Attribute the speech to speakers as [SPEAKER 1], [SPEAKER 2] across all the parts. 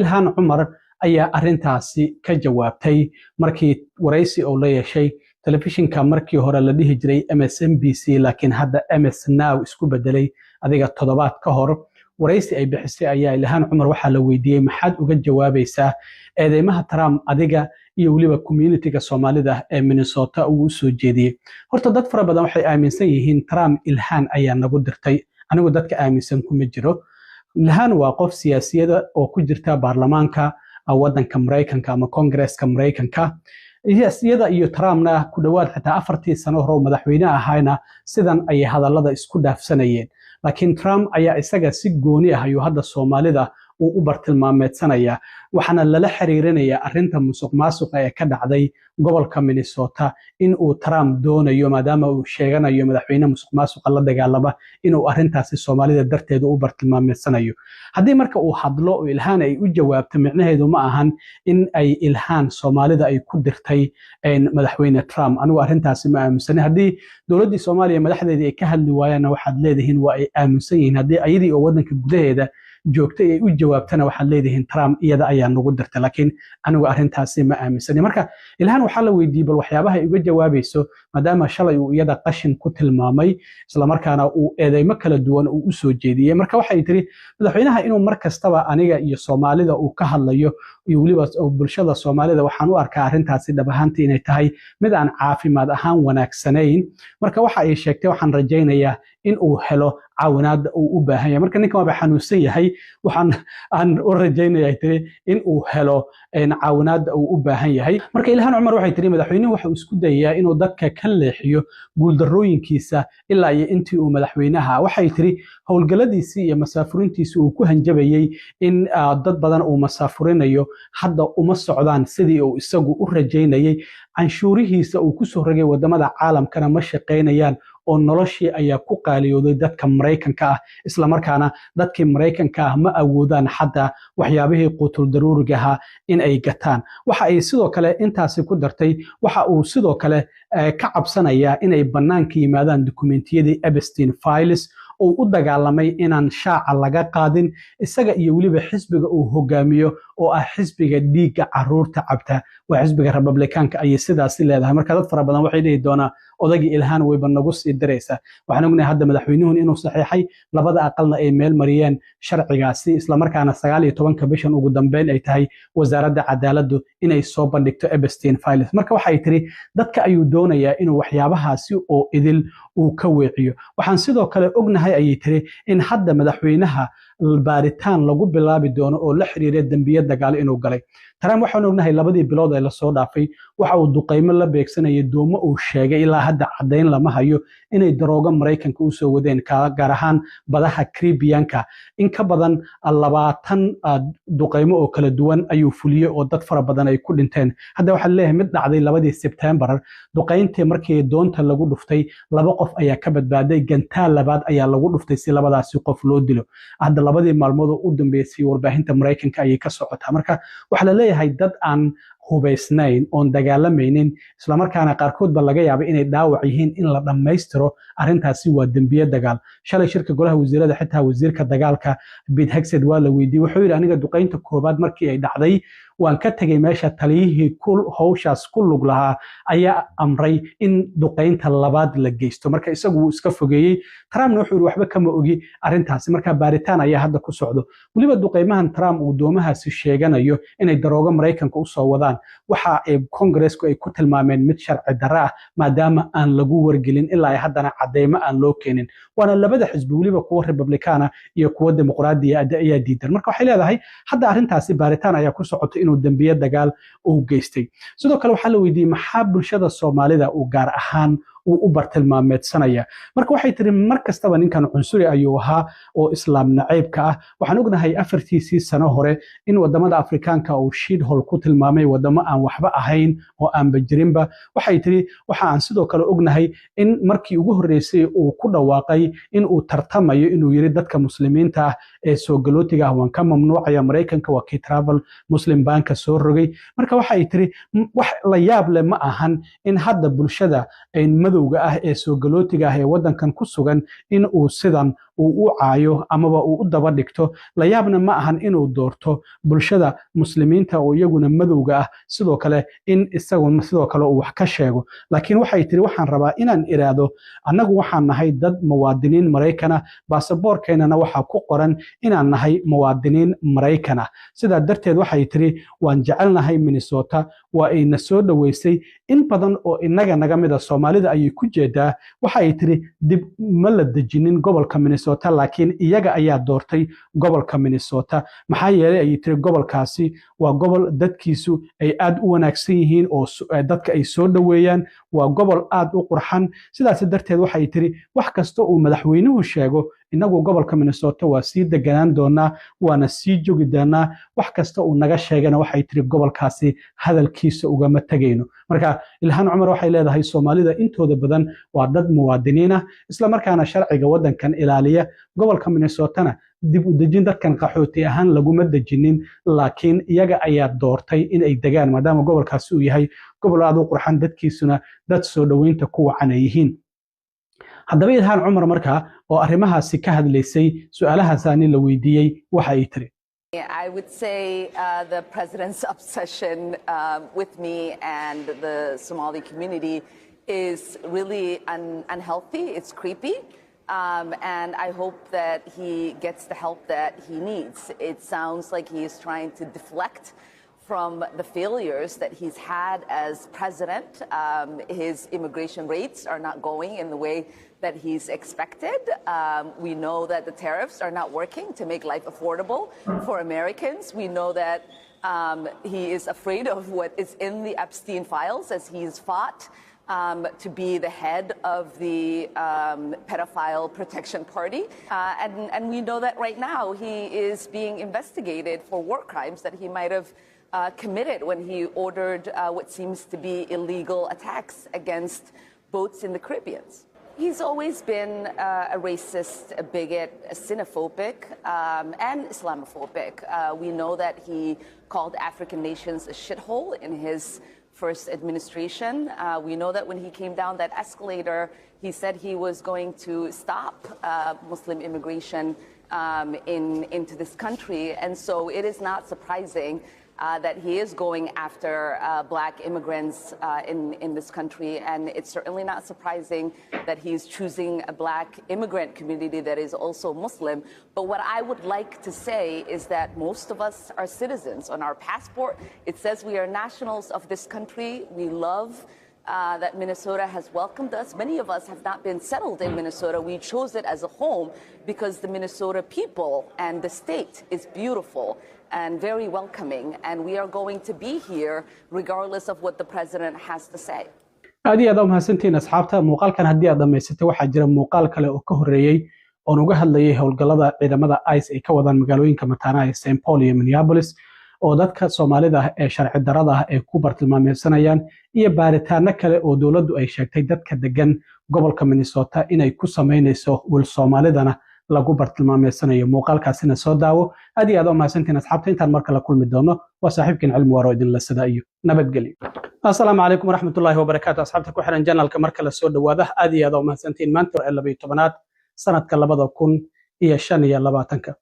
[SPEAKER 1] ilhaan cumar ayaa arintaasi ka jawaabtay markii waraysi oo la yeeshay telefishinka markii hore la dhihi jiray MSNBC laakiin hadda MS Now isku bedelay adiga toddobaad ka hor waraysi ay bixisay ayaa ilhaan cumar waxaa la weydiiyey maxaad uga jawaabaysaa eedeymaha Trump adiga iyo waliba community-ga Soomaalida ee Minnesota uu soo jeediyay horta dad fara badan waxay aaminsan yihiin Trump ilhaan ayaa nagu dirtay anigu dadka aaminsan kuma jiro ilhaan waa qof siyaasiyada oo ku jirta baarlamaanka waddanka Mareykanka ama Congress-ka Mareykanka iyada iyo Trumpna ku dhawaad xitaa 4 sano hore madaxweyne ahayna sidan ay hadallada isku dhaafsanayeen laakiin Trump ayaa isaga si gooni ah ayuu hadda Soomaalida uu u bartilmaameedsanaya waxaana lala xiriirinaya arinta musuqmaasuqa ee ka dhacday gobolka Minnesota in uu Trump doonayo maadaama uu sheeganayo madaxweyne musuqmaasuqa la dagaalama inuu arintaasi Soomaalida darteed u bartilmaameedsanayo hadii marka uu hadlo oo ilhaan ay u jawaabto micnaheedu ma ahan in ay ilhaan Soomaalida ay ku dirtay madaxweyne Trump anigu arintaasi ma aaminsan hadii dawladda Soomaaliya madaxdeedii ay ka hadli waayaan waxaad leedahay waa ay aaminsan yihiin hadii ayadii oo wadanka gudaheeda joogtay ay u jawaabtana waxaad leedahay Trump iyada ayaa nagu dirtay laakiin anigu arintaasi ma aaminsan marka ilhaan waxa la weydiiyay bal waxyaabaha ay uga jawaabayso maadaama shalay uu iyada qashin ku tilmaamay isla markaana uu eedeymo kala duwan uu u soo jeediyay marka waxay tiri madaxweynaha inuu mar kastaba aniga iyo Soomaalida uu ka hadlayo iyo waliba bulshada Soomaalida waxaan u arkaa arintaasi dhab ahaantii inay tahay mid aan caafimaad ahaan wanaagsanayn marka waxa ay sheegtay waxaan rajaynayaa in uu helo caawinaad uu u baahan yahay marka ninkan waa xanuunsan yahay waxaan u rajaynayaa tiri in uu helo caawinaad uu u baahan yahay marka ilhaan cumar waxay tiri madaxweynuhu waxa uu isku dayayaa inuu dadka ka leexiyo guuldarooyinkiisa ilaa iyo intii uu madaxweynaha waxay tiri howlgaladiisii iyo masaafurintiisii uu ku hanjabayay in dad badan uu masaafurinayo hadda uma socdaan sidii uu isagu u rajaynayay canshuurihiisa uu ku soo rogay wadamada caalamkana ma shaqeynayaan oo noloshii ayaa ku qaaliyooday dadka Mareykanka ah isla markaana dadkii Mareykanka ah ma awoodaan xataa waxyaabihii qutul daruuriga ah in ay gataan waxa ay sidoo kale intaasi ku dartay waxa uu sidoo kale ka cabsanaya inay banaanka yimaadaan dokumentiyadii Epstein files oo u dagaalamay inaan shaaca laga qaadin isaga iyo waliba xisbiga uu hogaamiyo oo ah xisbiga dhiigga caruurta cabta waa xisbiga Republicanka ay sidaas leedahay marka dad fara badan waxay leeyihiin doona odagii ilhaan wayba nagu sii diraysa waxaan ognahay hadda madaxweynuhu inuu saxiixay labada aqalna ay meel mariyeen sharcigaasi isla markaana 19 bishan ugu dambeyn ay tahay wasaaradda cadaaladdu inay soo bandhigto Epstein files marka waxa ay tiri dadka ayuu doonayaa inuu waxyaabahaasi oo idil uu ka weeciyo waxaan sidoo kale ognahay ayay tiri in hadda madaxweynaha baaritaan lagu bilaabi doono oo la xiriiray dambiye dagaal inuu galay Trump waxaan ognahay labadii bilood ee la soo dhaafay waxa uu duqeymo la beegsanayay doomo uu sheegay ilaa hadda cadeyn lama hayo inay darooga Mareykanka u soo wadeen gaar ahaan badaha Caribbean-ka in ka badan 20 duqeymo oo kala duwan ayuu fuliyay oo dad fara badan ay ku dhinteen hadda waxa leeyahay mid dhacday 2 September duqeyntii markii doonta lagu dhuftay 2 qof ayaa ka badbaaday gantaal labaad ayaa lagu dhuftay si labadaasi qof loo dilo hadda labadii maalmood oo u dambeysay warbaahinta Mareykanka ayay ka socotaa marka waxa la leeyahay dad aan hubaysnayn oon dagaalamaynin isla markaana qaarkood ba laga yaabay inay dhaawac yihiin in la dhameystiro arintaasi waa dambiye dagaal shalay shirka golaha wasiirada xitaa wasiirka dagaalka Pete Hegseth waa la weydiiyay wuxuu yiri aniga duqeynta koobaad markii ay dhacday waan ka tagay meesha taliyihii hawshaas ku lug lahaa ayaa amray in duqeynta labaad la geysto marka isagu iska fogeeyay Trump wuxuu yiri waxba kama ogi arintaasi marka baaritaan ayaa hadda ku socdo waliba duqeymahan Trump uu doomahaasi sheeganayo inay darooga Mareykanka u soo wadaan waxa ay Congress-ku ay ku tilmaameen mid sharci darro ah maadaama aan lagu wargelin ilaa haddana cadeymo aan loo keenin waana labada xisbi waliba kuwa Republicana iyo kuwa Dimuqraadiga ayaa diidan marka waxay leedahay hadda arintaasi baaritaan ayaa ku socotay inuu dambiye dagaal uu geystay sidoo kale waxa la weydiiyay maxaa bulshada Soomaalida uu gaar ahaan uu u bartilmaameedsanaya marka waxay tiri mar kastaba ninkan cunsuri ayuu ahaa oo islaam naceebka ah waxaan ognahay 4 sano hore in wadamada Afrikaanka uu shidhol ku tilmaamay wadamo aan waxba ahayn oo aan bajirinba waxay tiri waxa aan sidoo kale ognahay in markii ugu horeysay uu ku dhawaaqay in uu tartamayo inuu yiri dadka muslimiinta ah ee soo galootiga ah waan ka mamnuucaya Mareykanka waa kii travel muslim banka soo rogay marka waxay tiri wax la yaab leh ma ahan in hadda bulshada ay madowga ah ee soo galootiga ah ee wadankan ku sugan in uu sidan uu u caayo amaba uu u daba dhigto la yaabna ma ahan inuu doorto bulshada muslimiinta oo iyaguna madowga ah sidoo kale in isagu sidoo kale uu wax ka sheego laakiin waxay tiri waxaan rabaa inaan iraado annagu waxaan nahay dad muwaadiniin Mareykan baasaboorkeena waxa ku qoran inaan nahay muwaadiniin Mareykan sidaa darteed waxay tiri waan jecelnahay Minnesota waa ay soo dhaweysay in badan oo inaga naga mid ah Soomaalida ay ku jeedaa waxay tiri dib ma la dejinin gobolka Minnesota laakiin iyaga ayaa doortay gobolka Minnesota maxaa yeelay ay tiri gobolkaasi waa gobol dadkiisu ay aad u wanaagsan yihiin oo dadka ay soo dhaweeyaan waa gobol aad u qurxan sidaas darteed waxay tiri wax kasta oo madaxweynuhu sheego inagu gobolka Minnesota waa sii deganaan doonaa waana sii joogi doonaa wax kasta oo naga sheegana waxay tiri gobolkaasi hadalkiisa ugama tagayno marka Ilhaan Cumar waxay leedahay Soomaalida intooda badan waa dad muwaadiniin ah isla markaana sharciga wadankan ilaaliya gobolka Minnesota dib u dejin dadkan qaxooti ahaan laguma dejinin laakiin iyaga ayaa doortay in ay degaan maadaama gobolkaasi uu yahay gobol aad u qurxan dadkiisuna dad soo dhaweynta ku wacan yihiin haddaba Ilhaan Cumar markaa oo arrimahaasi ka hadlaysay su'aalahaasani la weydiiyay waxa ay tiri
[SPEAKER 2] I would say the president's obsession with me and the Somali community is really unhealthy. It's creepy. And I hope that he gets the help that he needs. It sounds like he is trying to deflect from the failures that he's had as president. His immigration rates are not going in the way that he's expected. We know that the tariffs are not working to make life affordable for Americans. We know that he is afraid of what is in the Epstein files as he's fought to be the head of the pedophile protection party. And we know that right now he is being investigated for war crimes that he might have committed when he ordered what seems to be illegal attacks against boats in the Caribbean. He's always been a racist, a bigot, a xenophobic, and Islamophobic. We know that he called African nations a shithole in his first administration. We know that when he came down that escalator, he said he was going to stop Muslim immigration into this country. And so it is not surprising that he is going after black immigrants in this country. And it's certainly not surprising that he's choosing a black immigrant community that is also Muslim. But what I would like to say is that most of us are citizens. On our passport, it says we are nationals of this country. We love that Minnesota has welcomed us. Many of us have not been settled in Minnesota. We chose it as a home because the Minnesota people and the state is beautiful and very welcoming, and we are going to be here regardless of what the president has to say.
[SPEAKER 1] aad iyo aad u mahadsantiin asxaabta muuqaalkan haddii aad dhamaysatay waxaa jira muuqaal kale oo ka horeeyay oo uga hadlayay howlgallada ciidamada ICE ay ka wadaan magaalooyinka mataanaha ee St. Paul iyo Minneapolis oo dadka Soomaalida ah ee sharci darrada ah ay ku bartilmaameedsanayaan iyo baaritaano kale oo dawladdu ay sheegtay dadka degan gobolka Minnesota inay ku sameynayso wal Soomaalidana lagu bartilmaameedsanayo muuqaalkaasina soo daawo aad iyo aad u mahadsantiin asxaabta intaan marka la kulmi doono waa saaxiibkeen cilmi waro idin la sida iyo nabadgelyo assalaamu calaykum waraxmatullaahi wabarakaatu asxaabta ku xiran channelka marka la soo dhawaada aad iyo aad u mahadsantiin maanta waa 12aad sanadka 2025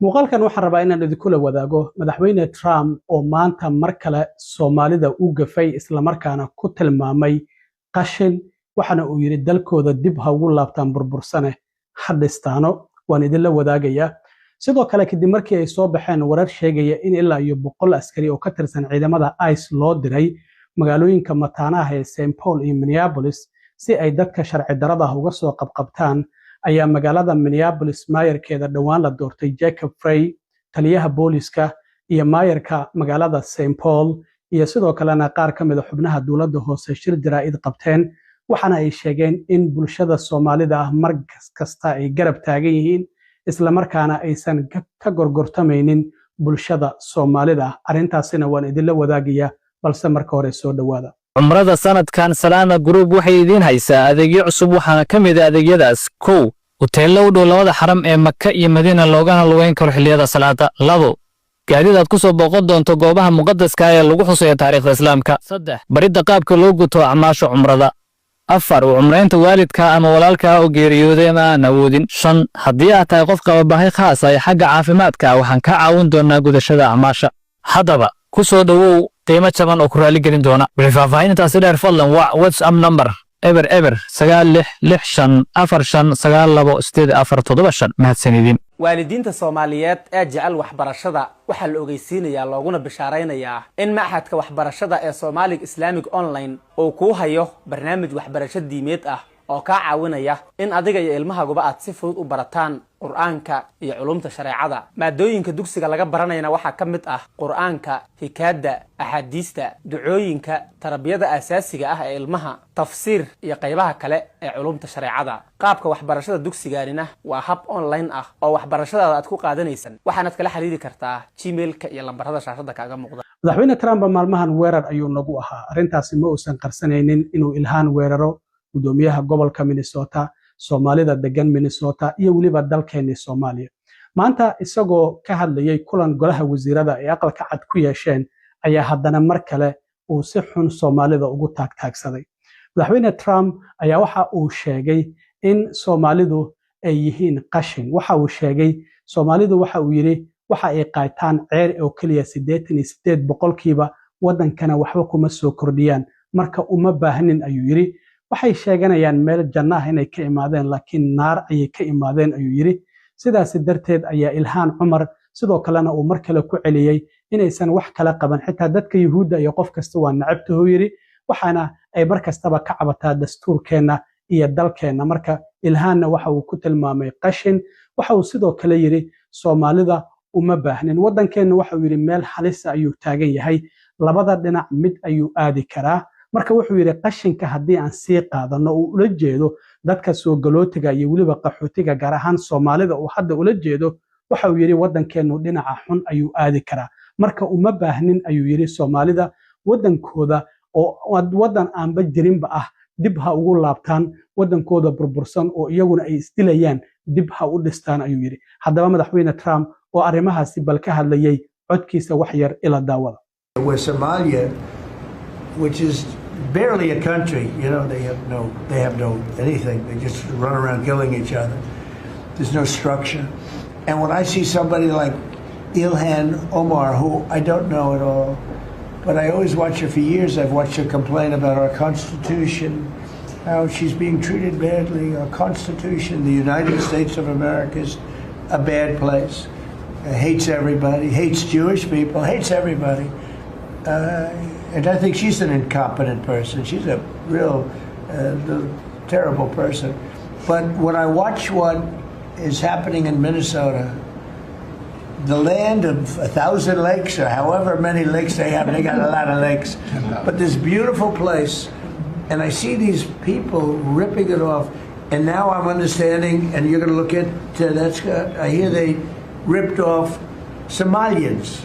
[SPEAKER 1] muuqaalkan waxaan rabaa inaan idinku la wadaago madaxweyne Trump oo maanta mar kale Soomaalida u gafay isla markaana ku tilmaamay qashin waxana uu yiri dalkooda dib ha ugu laabtaan burbursane hadhistaano waan idin la wadaagaya sidoo kale kadib markii ay soo baxeen warar sheegaya in ilaa iyo 100 askari oo ka tirsan ciidamada ICE loo diray magaalooyinka mataanaha ee St. Paul iyo Minneapolis si ay dadka sharci darrada uga soo qabqabtaan ayaa magaalada Minneapolis maayarkeeda dhawaan la doortay Jacob Frey taliyaha booliska iyo maayarka magaalada St. Paul iyo sidoo kalena qaar ka mid ah xubnaha dawladda hoose shir jaraa'id qabteen waxana ay sheegeen in bulshada Soomaalida ah mar kasta ay garab taagan yihiin isla markaana aysan ka gorgortamaynin bulshada Soomaalida arintaasina waan idin la wadaagaya balse marka hore soo dhawaada
[SPEAKER 3] umrada sanadkan Salana Group waxay idin haysaa adeegyo cusub waxaana kamid ah adeegyadaas 1 hoteello u dhow labada xaram ee Makka iyo Madiina loogana lugeyn karo xilliyada salaada 2 gaadiid aad ku soo booqan doonto goobaha muqaddaska ah ee lagu xusayo taariikhda Islaamka 3 baridda qaabka loo guto acmaasha umrada 4 u cumraynta waalidka ama walaalka oo geeriyooday ama aan awoodin. 5 haddii aad tahay qof qaba baahi khaas ah xagga caafimaadka waxaan ka caawin doonaa gudashada acmaasha. Haddaba ku soo dhawow qiimo jaban oo ku raali gelin doona. Wixii faahfaahintaasi dheer fadlan waa WhatsApp number eber 966545928475. mahadsanidin.
[SPEAKER 4] waalidiinta Soomaaliyeed ee jecel waxbarashada waxa la ogeysiinayaa looguna bishaaraynayaa in maxadka waxbarashada ee Somali Islamic Online uu ku hayo barnaamij waxbarasho diimeed ah oo ka caawinaya in adiga iyo ilmahaaguba aad si fudud u barataan Qur'aanka iyo culumta shareecada. maadooyinka dugsiga laga baranayna waxa ka mid ah Qur'aanka, hikaada, axaadiista, ducooyinka, tarbiyada asaasiga ah ee ilmaha, tafsiir iyo qaybaha kale ee culumta shareecada. qaabka waxbarashada dugsigaanina waa hab online ah oo waxbarashadaada aad ku qaadanaysan. waxaanaad kala xiriiri kartaa Gmail-ka iyo lambarada shaashada kaaga muuqda.
[SPEAKER 1] madaxweyne Trump maalmahan weerar ayuu nagu ahaa. arrintaasi ma uusan qarsanaynin inuu ilhaan weeraro gudoomiyaha gobolka Minnesota, Soomaalida degan Minnesota iyo waliba dalkeena Soomaaliya. maanta isagoo ka hadlayay kulan golaha wasiirada ee aqalka cad ku yeesheen ayaa haddana mar kale uu si xun Soomaalida ugu taagtaagsaday. madaxweyne Trump ayaa waxa uu sheegay in Soomaalidu ay yihiin qashin. waxa uu sheegay Soomaalidu waxa uu yiri waxa ay qaataan ceer oo kaliya 88% wadankana waxba kuma soo kordhiyaan marka uma baahnin ayuu yiri. waxay sheeganayaan meel janno ah inay ka imaadeen laakiin naar ayay ka imaadeen ayuu yiri. sidaas darteed ayaa Ilhaan Cumar sidoo kalena uu mar kale ku celiyay inaysan wax kala qaban xitaa dadka Yuhuudda iyo qof kasta waa nacabtoo yiri. waxaana ay mar kastaba ka cabataa dastuurkeena iyo dalkeena. marka Ilhaanna waxa uu ku tilmaamay qashin. waxa uu sidoo kale yiri Soomaalida uma baahnin. wadankeena waxa uu yiri meel halis ayuu taagan yahay. labada dhinac mid ayuu aadi karaa. marka wuxuu yiri qashinka haddii aan sii qaadano oo ula jeedo dadka soo galootiga iyo waliba qaxootiga gaar ahaan Soomaalida oo hadda ula jeedo waxa uu yiri wadankeenu dhinaca xun ayuu aadi karaa. marka uma baahnin ayuu yiri Soomaalida wadankooda oo wadan aanba jirinba ah dib ha ugu laabtaan wadankooda burbursan oo iyaguna ay isdilayaan dib ha u dhistaan ayuu yiri. haddaba madaxweyne Trump oo arrimahaasi bal ka hadlayay codkiisa wax yar ila daawada.
[SPEAKER 5] Somalia, which is barely a country, you know, they have no anything. They just run around killing each other. There's no structure. And when I see somebody like Ilhan Omar, who I don't know at all, but I always watch her for years. I've watched her complain about our Constitution, how she's being treated badly. Our Constitution, the United States of America, is a bad place. Hates everybody, hates Jewish people, hates everybody. And I think she's an incompetent person. She's a real terrible person. But when I watch what is happening in Minnesota, the land of 1,000 lakes, or however many lakes they have, they got a lot of lakes. But this beautiful place, and I see these people ripping it off. And now I'm understanding, and you're going to look at that's. I hear they ripped off Somalians,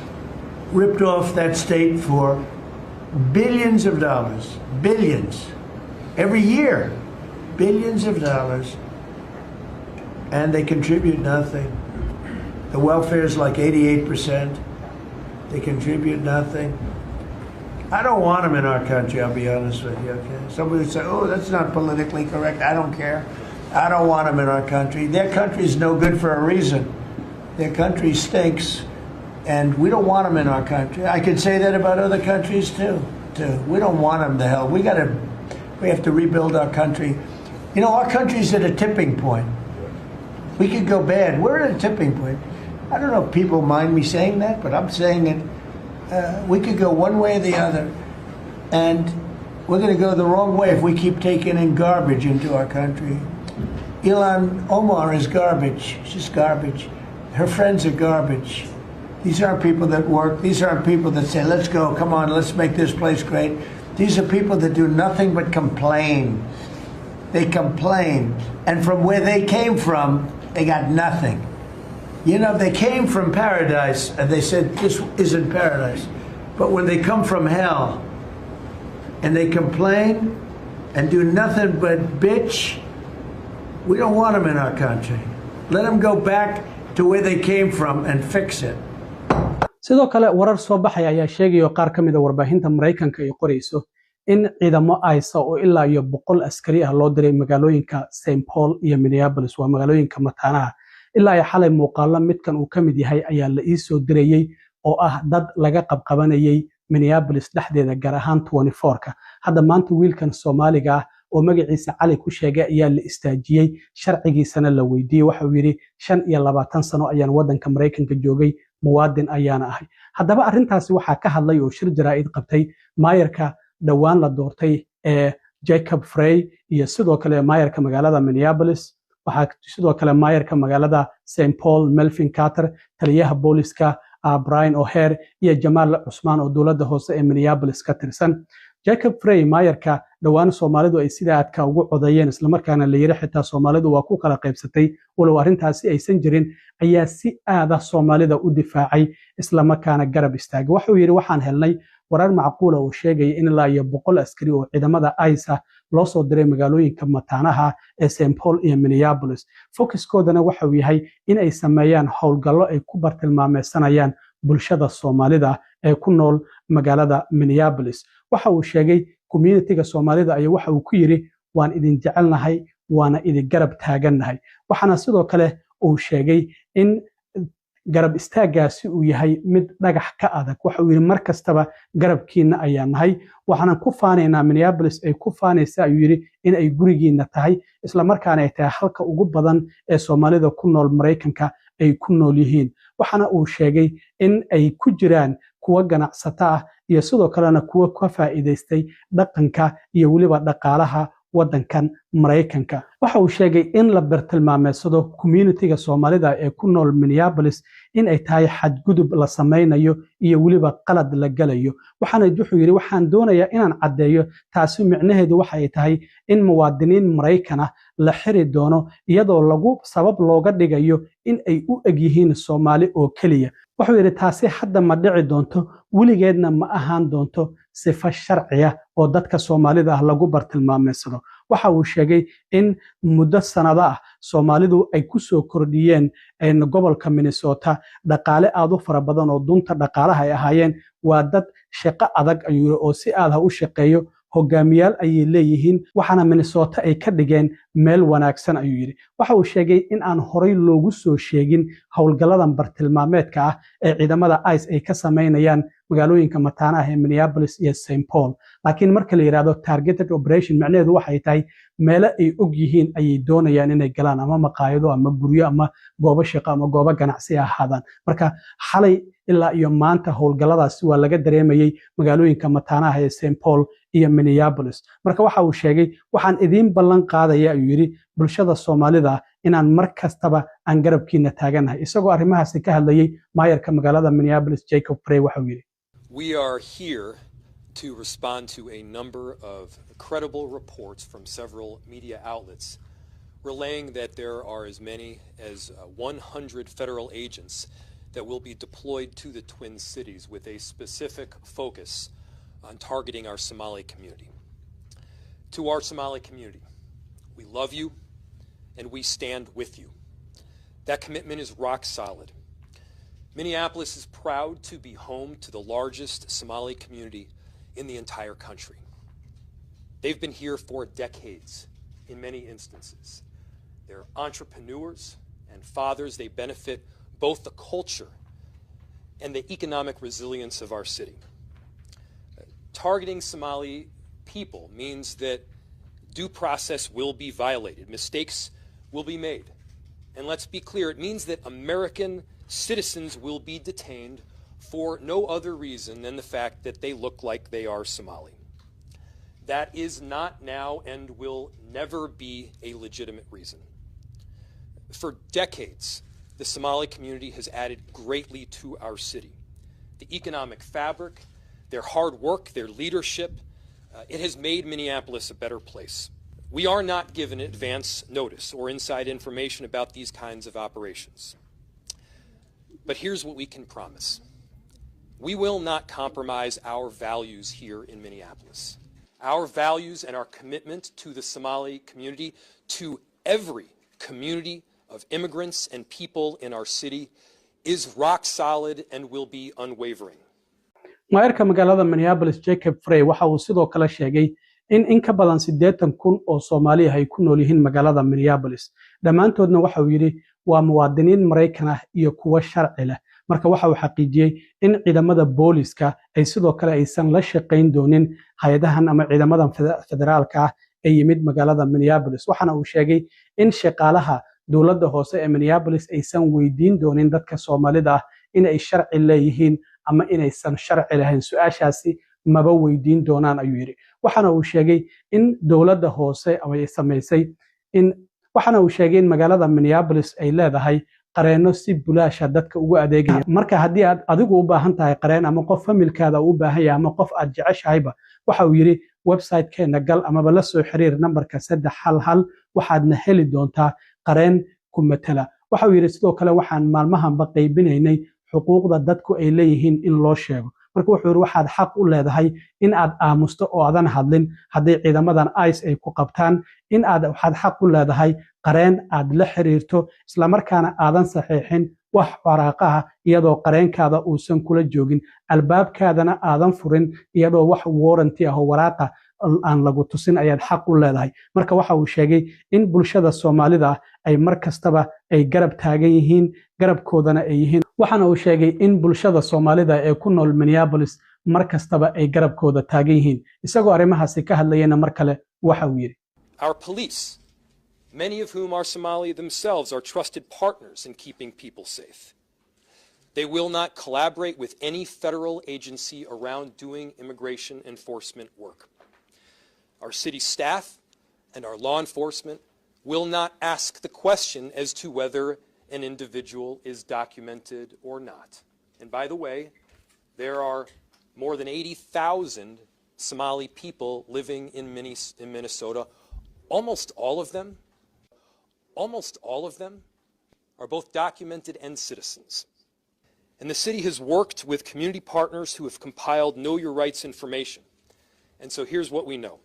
[SPEAKER 5] ripped off that state for billions of dollars, billions, every year, billions of dollars, and they contribute nothing. The welfare is like 88%. They contribute nothing. I don't want them in our country, I'll be honest with you, okay? Somebody would say, oh, that's not politically correct. I don't care. I don't want them in our country. Their country is no good for a reason. Their country stinks. And we don't want them in our country. I could say that about other countries too. We don't want them to hell. We have to rebuild our country. You know, our country's at a tipping point. We could go bad. We're at a tipping point. I don't know if people mind me saying that, but I'm saying it. We could go one way or the other. And we're going to go the wrong way if we keep taking in garbage into our country. Ilhan Omar is garbage. She's garbage. Her friends are garbage. These aren't people that work. These aren't people that say, let's go, come on, let's make this place great. These are people that do nothing but complain. They complain. And from where they came from, they got nothing. You know, they came from paradise and they said, this isn't paradise. But when they come from hell and they complain and do nothing but bitch, we don't want them in our country. Let them go back to where they came from and fix it.
[SPEAKER 1] sidoo kale warar soo baxay ayaa sheegay qaar ka mid ah warbaahinta Mareykanka ay qorayso in ciidamo aysa oo ilaa iyo 100 askari ah loo diray magaalooyinka St Paul iyo Minneapolis waa magaalooyinka mataanaha ilaa ay xalay muuqaalo midkan uu ka mid yahay ayaa la ii soo dirayay oo ah dad laga qabqabanayay Minneapolis dhexdeeda gaar ahaan 24ka hadda maanta wiilkan Soomaaliga ah oo magaciisa Cali ku sheegay ayaa la istaajiyay sharcigiisana la weydiiyay waxa uu yiri 25 sano ayaan wadanka Mareykanka joogay muwaadin ayaana ahay haddaba arrintaasi waxaa ka hadlay oo shir jaraa'id qabtay maayarka dhawaan la doortay ee Jacob Frey iyo sidoo kale maayarka magaalada Minneapolis waxaa sidoo kale maayarka magaalada St Paul Melvin Carter taliyaha booliska Brian O'Hare iyo Jamal Cusmaan oo dowladda hoose ee Minneapolis ka tirsan Jacob Frey maayarka dhawaan Soomaalidu ay sida aadka ugu codayeen isla markaana la yiri xitaa Soomaalidu waa ku kala qaybsatay walow arrintaasi aysan jirin ayaa si aad ah Soomaalida u difaacay isla markaana garab istaagay wuxuu yiri waxaan helnay warar macquul ah oo sheegay in ilaa iyo 100 askari oo ciidamada ICE loo soo diray magaalooyinka mataanaha ee St Paul iyo Minneapolis focuskoodana waxa uu yahay in ay sameeyaan howlgallo ay ku bartilmaameedsanayaan bulshada Soomaalida ee ku nool magaalada Minneapolis waxa uu sheegay community-ga Soomaalida ayaa waxa uu ku yiri waan idin jecelnahay waana idin garab taagannahay waxaana sidoo kale uu sheegay in garab istaagaasi uu yahay mid dhagax ka adag waxa uu yiri mar kastaba garabkiina ayaa nahay waxaan ku faanaynaa Minneapolis ay ku faanaysaa ayuu yiri in ay gurigiina tahay isla markaana ay tahay halka ugu badan ee Soomaalida ku nool Mareykanka ay ku nool yihiin waxaana uu sheegay in ay ku jiraan kuwa ganacsata ah iyo sidoo kalena kuwa ka faa'iideystay dhaqanka iyo waliba dhaqaalaha wadankan Mareykanka waxa uu sheegay in la bartilmaameedsado community-ga Soomaalida ee ku nool Minneapolis in ay tahay xadgudub la sameynayo iyo waliba qalad la galayo waxaana wuxuu yiri waxaan doonayaa inaan cadeeyo taasi micnaheedu waxa ay tahay in muwaadiniin Mareykan ah la xiri doono iyadoo lagu sabab looga dhigayo in ay u eg yihiin Soomaali oo kaliya wuxuu yiri taasi hadda ma dhici doonto weligeedna ma ahaan doonto sifa sharciya oo dadka Soomaalida ah lagu bartilmaameedsado waxa uu sheegay in muddo sanado ah Soomaalidu ay ku soo kordhiyeen gobolka Minnesota dhaqaale aad u fara badan oo dunta dhaqaalaha ay ahaayeen waa dad shaqo adag ayuu oo si aad ah u shaqeeyo hogaamiyaal ay leeyihiin waxaana Minnesota ay ka dhigeen meel wanaagsan ayuu yiri waxa uu sheegay in aan horay loogu soo sheegin howlgaladan bartilmaameedka ah ee ciidamada ICE ay ka sameynayaan magaalooyinka mataanaha ee Minneapolis iyo St Paul laakiin marka la yiraahdo targeted operation macnaheedu waxay tahay meel ay og yihiin ay doonayaan inay galaan ama maqaayado ama guryo ama goobo shaqo ama goobo ganacsi ahaadaan marka xalay ilaa iyo maanta howlgaladaasi waa laga dareemayay magaalooyinka mataanaha ee St Paul iyo Minneapolis marka waxa uu sheegay waxaan idin ballan qaadaya ayuu yiri bulshada Soomaalida inaan mar kastaba aan garabkiina taaganahay isagoo arrimahaasi ka hadlayay maayarka magaalada Minneapolis Jacob Frey waxa uu yiri
[SPEAKER 6] We are here to respond to a number of credible reports from several media outlets relaying that there are as many as 100 federal agents that will be deployed to the Twin Cities with a specific focus on targeting our Somali community. To our Somali community, we love you and we stand with you. That commitment is rock solid. Minneapolis is proud to be home to the largest Somali community in the entire country. They've been here for decades in many instances. They're entrepreneurs and fathers. They benefit both the culture and the economic resilience of our city. Targeting Somali people means that due process will be violated. Mistakes will be made. And let's be clear, it means that American citizens will be detained for no other reason than the fact that they look like they are Somali. That is not now and will never be a legitimate reason. For decades, the Somali community has added greatly to our city. The economic fabric, their hard work, their leadership, it has made Minneapolis a better place. We are not given advance notice or inside information about these kinds of operations. But here's what we can promise. We will not compromise our values here in Minneapolis. Our values and our commitment to the Somali community, to every community of immigrants and people in our city, is rock solid and will be unwavering.
[SPEAKER 1] maayarka magaalada Minneapolis Jacob Frey waxa uu sidoo kale sheegay in ka badan 80,000 oo Soomaali ay ku nool yihiin magaalada Minneapolis dhammaantoodna waxa uu yiri waa muwaadiniin Mareykan ah iyo kuwa sharci leh marka waxa uu xaqiijiyay in ciidamada booliska ay sidoo kale aysan la shaqeyn doonin hay'adahan ama ciidamadan federaalka ah ee yimid magaalada Minneapolis waxana uu sheegay in shaqaalaha dowladda hoose ee Minneapolis aysan weydiin doonin dadka Soomaalida ah in ay sharci leeyihiin ama inaysan sharci lahayn su'aashaasi maba weydiin doonaan ayuu yiri waxana uu sheegay in dowladda hoose ay sameysay waxana uu sheegay in magaalada Minneapolis ay leedahay qareeno si bulaasha dadka ugu adeegaya marka haddii aad adigu u baahan tahay qareen ama qof familkaada u baahan yahay ama qof aad jeceshahayba waxa uu yiri website-keena gal ama la soo xiriir nambarka 311 waxaadna heli doontaa qareen ku matala waxa uu yiri sidoo kale waxaan maalmahanba qaybinaynay xuquuqda dadku ay leeyihiin in loo sheego marka wuxuu yiri waxaad xaq u leedahay in aad aamusto oo aadan hadlin haddii ciidamadan ICE ay ku qabtaan waxaad xaq u leedahay qareen aad la xiriirto isla markaana aadan saxiixin wax waraaqaha iyadoo qareenkaada uusan kula joogin albaabkaadana aadan furin iyadoo wax warranty ah oo waraaqa aan lagu tusin ayaad xaq u leedahay marka waxa uu sheegay in bulshada Soomaalida ay mar kastaba ay garab taagan yihiin garabkoodana ay yihiin waxana uu sheegay in bulshada Soomaalida ee ku nool Minneapolis mar kastaba ay garabkooda taagan yihiin isagoo arrimahaasi ka hadlayna mar kale waxa uu yiri
[SPEAKER 6] Our police, many of whom are Somali themselves, are trusted partners in keeping people safe. They will not collaborate with any federal agency around doing immigration enforcement work. Our city staff and our law enforcement will not ask the question as to whether an individual is documented or not. And by the way, there are more than 80,000 Somali people living in Minnesota. Almost all of them are both documented and citizens. And the city has worked with community partners who have compiled Know Your Rights information. And so here's what we know.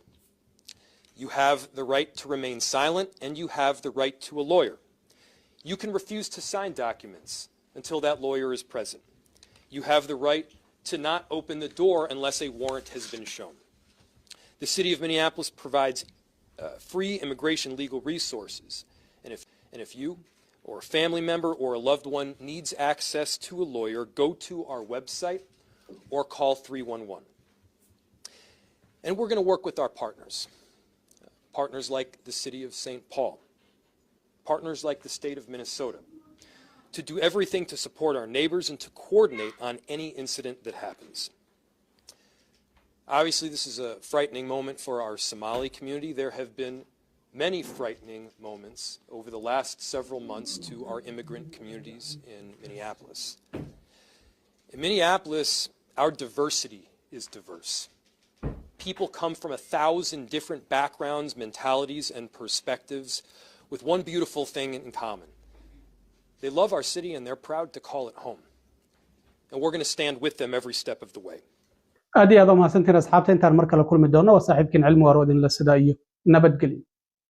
[SPEAKER 6] You have the right to remain silent and you have the right to a lawyer. You can refuse to sign documents until that lawyer is present. You have the right to not open the door unless a warrant has been shown. The city of Minneapolis provides free immigration legal resources. And if you or a family member or a loved one needs access to a lawyer, go to our website or call 311. And we're going to work with our partners. Partners like the city of St. Paul, partners like the state of Minnesota, to do everything to support our neighbors and to coordinate on any incident that happens. Obviously, this is a frightening moment for our Somali community. There have been many frightening moments over the last several months to our immigrant communities in Minneapolis. In Minneapolis, our diversity is diverse. People come from 1,000 different backgrounds, mentalities, and perspectives with one beautiful thing in common. They love our city and they're proud to call it home. And we're going to stand with them every step of the way.
[SPEAKER 1] aad iyo aad u mahadsantiin asxaabta intaan mar kale kulmi doonno waa saaxiibkiin cilmi waarwadin la sida iyo nabadgelyo